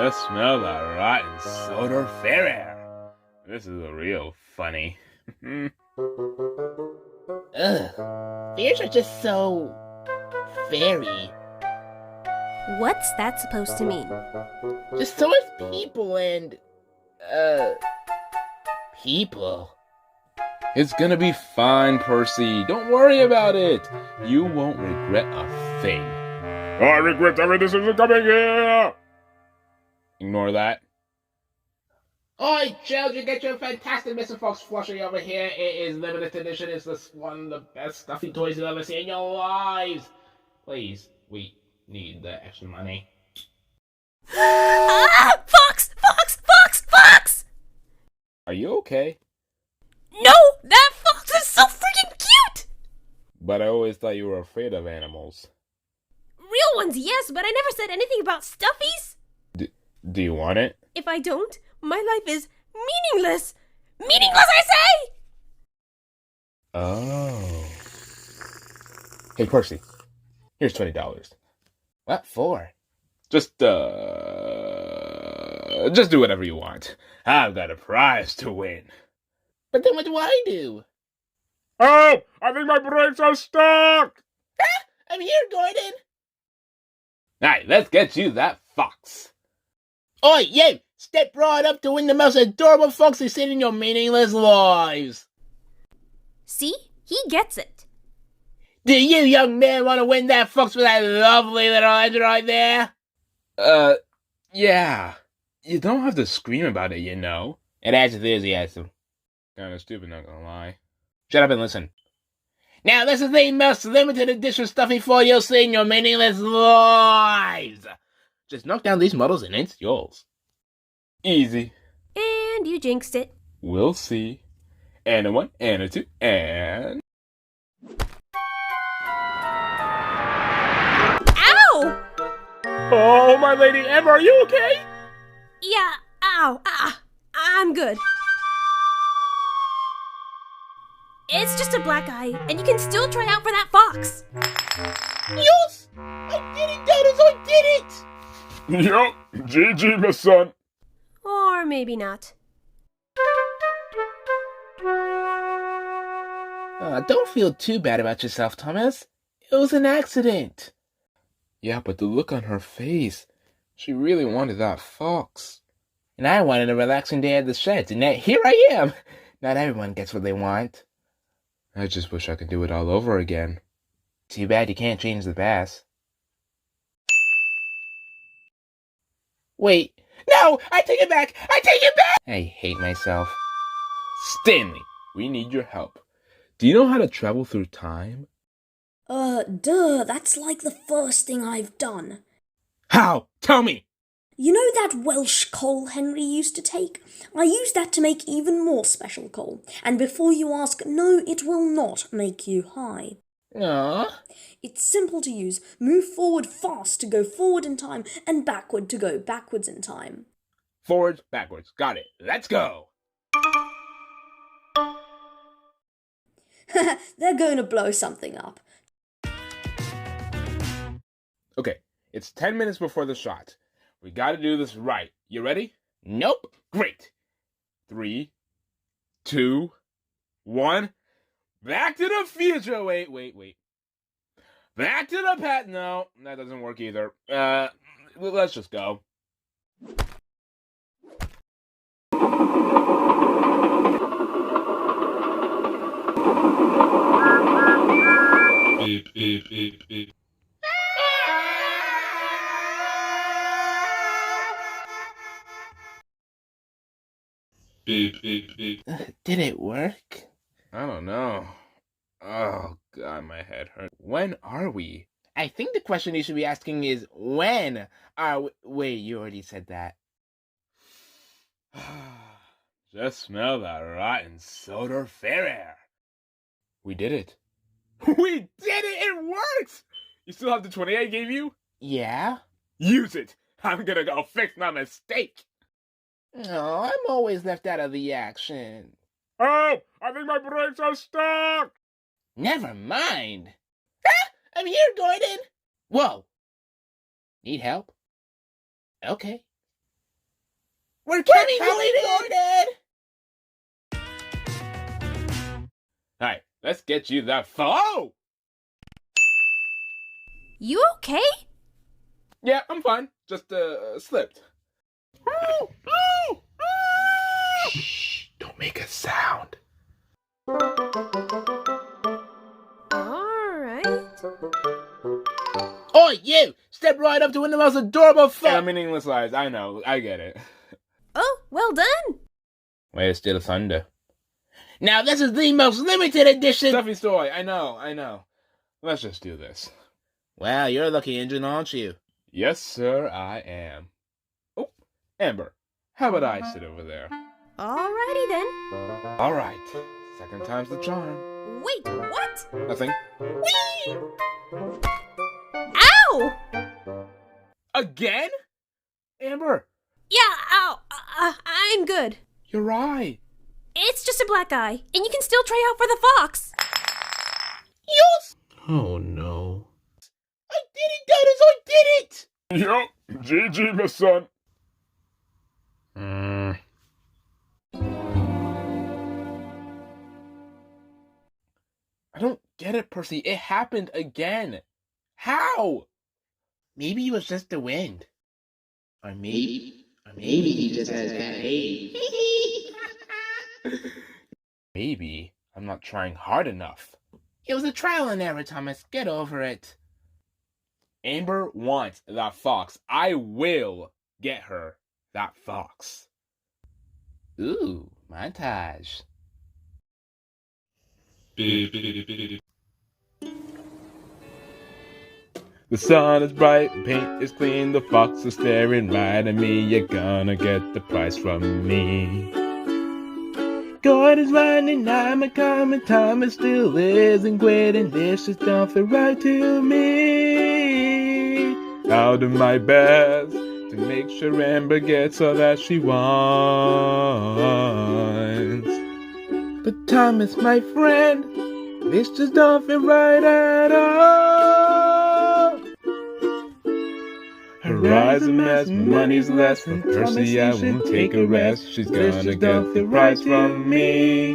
Just smell that rotten soda fair air. This is a real funny. Ugh. Fears are just so fairy. What's that supposed to mean? Just so much people and people. It's gonna be fine, Percy. Don't worry about it. You won't regret a thing. I regret every decision coming here. Ignore that. Oi, children, get your fantastic Mr. Fox plushie over here. It is limited edition. It's one of the best stuffy toys you've ever seen in your lives. Please, we need the extra money. Ah! Fox! Fox! Fox! Fox! Are you okay? No! That fox is so freaking cute! But I always thought you were afraid of animals. Real ones, yes, but I never said anything about stuffies. Do you want it? If I don't, my life is meaningless. Meaningless, I say! Oh. Hey, Percy. Here's $20. What for? Just do whatever you want. I've got a prize to win. But then what do I do? Oh! I think my brakes are stuck! Ah, I'm here, Gordon. Alright, let's get you that fox. Oi, you! Step right up to win the most adorable fox you've seen in your meaningless lives. See? He gets it. Do you, young man, want to win that fox with that lovely little head right there? Yeah. You don't have to scream about it, you know. It adds enthusiasm. Kinda stupid, not gonna lie. Shut up and listen. Now, this is the most limited edition stuffy foil you'll see in your meaningless lives. Just knock down these models and it's yours. Easy. And you jinxed it. We'll see. And a 1, and a 2, and... Ow! Oh, my lady Emma, are you okay? Yeah, ow, I'm good. It's just a black eye, and you can still try out for that fox. Yes! I did it, Dodos, I did it! Yup, GG, my son. Or maybe not. Don't feel too bad about yourself, Thomas. It was an accident. Yeah, but the look on her face. She really wanted that fox. And I wanted a relaxing day at the sheds, and here I am. Not everyone gets what they want. I just wish I could do it all over again. Too bad you can't change the past. Wait. No! I take it back! I take it back! I hate myself. Stanley, we need your help. Do you know how to travel through time? That's like the first thing I've done. How? Tell me! You know that Welsh coal Henry used to take? I used that to make even more special coal. And before you ask, no, it will not make you high. Aww. It's simple to use. Move forward fast to go forward in time, and backward to go backwards in time. Forwards, backwards. Got it. Let's go! They're going to blow something up. Okay, it's 10 minutes before the shot. We gotta do this right. You ready? Nope. Great. 3, 2, 1. Back to the future. Wait. Back to the past. No, that doesn't work either. Let's just go. Beep, beep, beep, beep. Beep, beep, beep. Did it work? I don't know. Oh, God, my head hurts. When are we? I think the question you should be asking is, when are we? Wait, you already said that. Just smell that rotten soda fair air. We did it. We did it! It works! You still have the 20 I gave you? Yeah? Use it! I'm gonna go fix my mistake! Oh, I'm always left out of the action. Oh! I think my brakes are stuck! Never mind. Ah! I'm here, Gordon! Whoa. Need help? Okay. We're coming, Gordon! Alright, let's get you that Oh! You okay? Yeah, I'm fine. Just, slipped. Shh, don't make a sound. Alright. Oi, you! Step right up to one of the most adorable Yeah, meaningless lies. I know. I get it. Oh, well done. Way to steal thunder. Now this is the most limited edition. Stuffy toy. I know. Let's just do this. Wow, you're a lucky engine, aren't you? Yes, sir, I am. Oh, Amber, how about I sit over there? Alrighty then. All right. Second time's the charm. Wait, what? Nothing. Whee! Ow! Again? Amber, Yeah, ow. I'm good. your eye. It's just a black eye, and you can still try out for the fox. Yes! Oh, no. I did it, Dennis! I did it! Yup. GG, my son. I don't get it, Percy. It happened again. How? Maybe it was just the wind. Or maybe he just has bad aim. Maybe I'm not trying hard enough. It was a trial and error, Thomas. Get over it. Amber wants that fox. I will get her that fox. Ooh, montage. The sun is bright, paint is clean, the fox is staring right at me. You're gonna get the prize from me. Gordon's running, I'm a coming, Thomas still isn't quitting. This is don't feel right to me. I'll do my best to make sure Amber gets all that she wants. But Thomas, my friend, this just don't feel right at all. Her eyes a mess, money's less. From Percy I won't take a rest. She's gonna get the prize from me.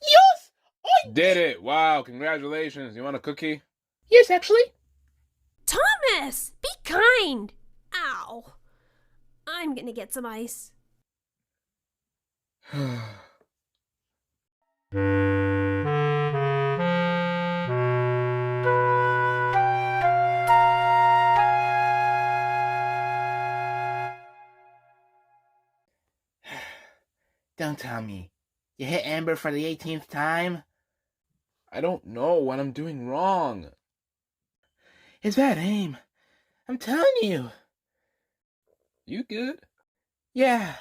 Yes! I Did it! Wow, congratulations. You want a cookie? Yes, actually. Thomas, be kind. Ow. I'm gonna get some ice. Don't tell me. You hit Amber for the 18th time? I don't know what I'm doing wrong. It's bad aim. I'm telling you. You good? Yeah.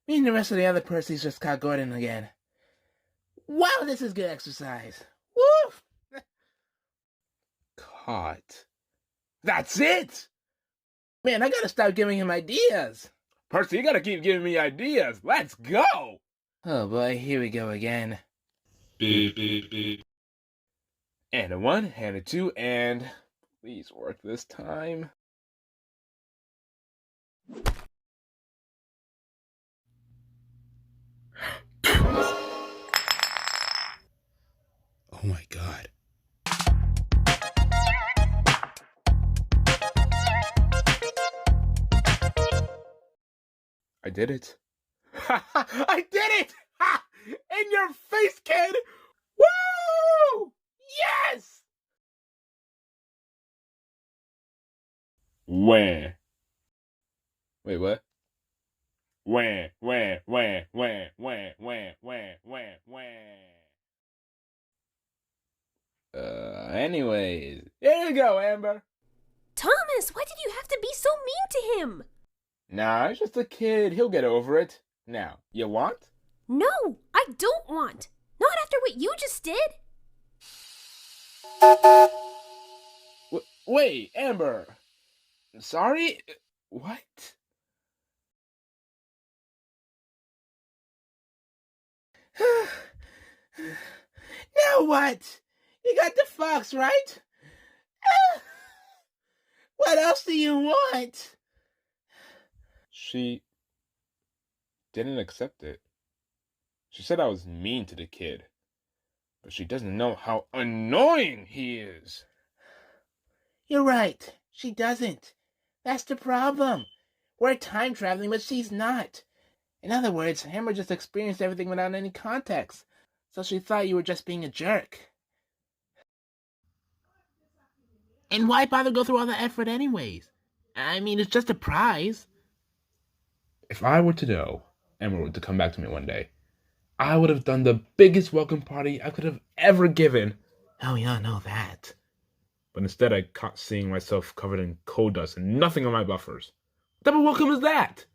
Me and the rest of the other Percys just caught Gordon again. Wow, this is good exercise. Woof! Caught. That's it! Man, I gotta stop giving him ideas. Percy, you gotta keep giving me ideas. Let's go! Oh boy, here we go again. And a 1, and a 2, and... Please work this time. Oh my god. I did it. I did it! Ha! In your face, kid! Woo! Yes! Wah. Wait, what? Wah, wah, wah, wah, wah, wah, wah, wah, wah. Anyways. Here you go, Amber. Thomas, why did you have to be so mean to him? Nah, he's just a kid. He'll get over it. Now, you want? No, I don't want. Not after what you just did. Wait, Amber. Sorry? What? Now what? You got the fox, right? What else do you want? She didn't accept it. She said I was mean to the kid. But she doesn't know how annoying he is. You're right. She doesn't. That's the problem. We're time traveling, but she's not. In other words, Amber just experienced everything without any context. So she thought you were just being a jerk. And why bother go through all the effort anyways? I mean, it's just a prize. If I were to know Amber were to come back to me one day, I would have done the biggest welcome party I could have ever given. Oh, yeah, I know that. But instead I caught seeing myself covered in coal dust and nothing on my buffers. What type of welcome is that?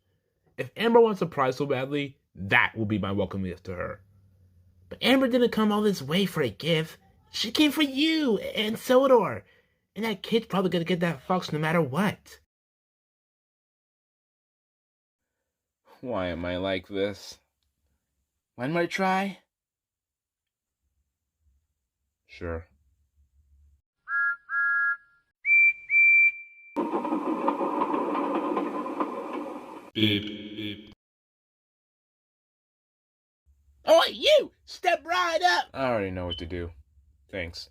If Amber wants a prize so badly, that will be my welcome gift to her. But Amber didn't come all this way for a gift. She came for you and Sodor. And that kid's probably gonna get that fox no matter what. Why am I like this? One more try? Sure. Beep, beep. Oh, you! Step right up! I already know what to do. Thanks.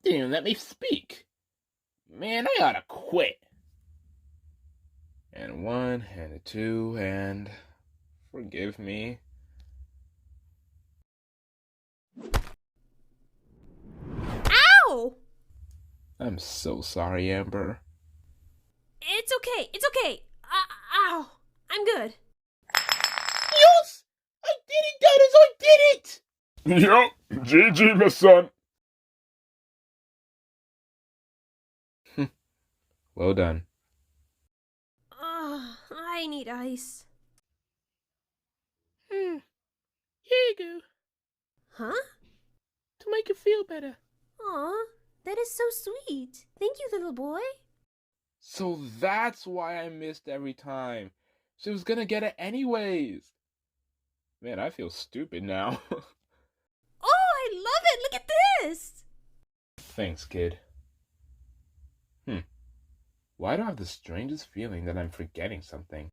Didn't even let me speak. Man, I oughta quit. And 1, and a 2, and... forgive me. Ow! I'm so sorry, Amber. It's okay. It's okay. Ow. I'm good. Yes! I did it, Donuts! I did it! Yup, GG, my son. Well done. I need ice. Here you go. Huh? To make you feel better. Aw, that is so sweet. Thank you, little boy. So that's why I missed every time. She was gonna get it anyways. Man, I feel stupid now. Oh, I love it. Look at this. Thanks, kid. Why do I have the strangest feeling that I'm forgetting something?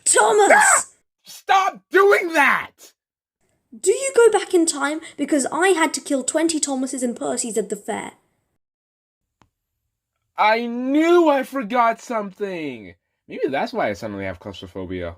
Thomas! Stop doing that! Do you go back in time? Because I had to kill 20 Thomases and Percys at the fair. I knew I forgot something! Maybe that's why I suddenly have claustrophobia.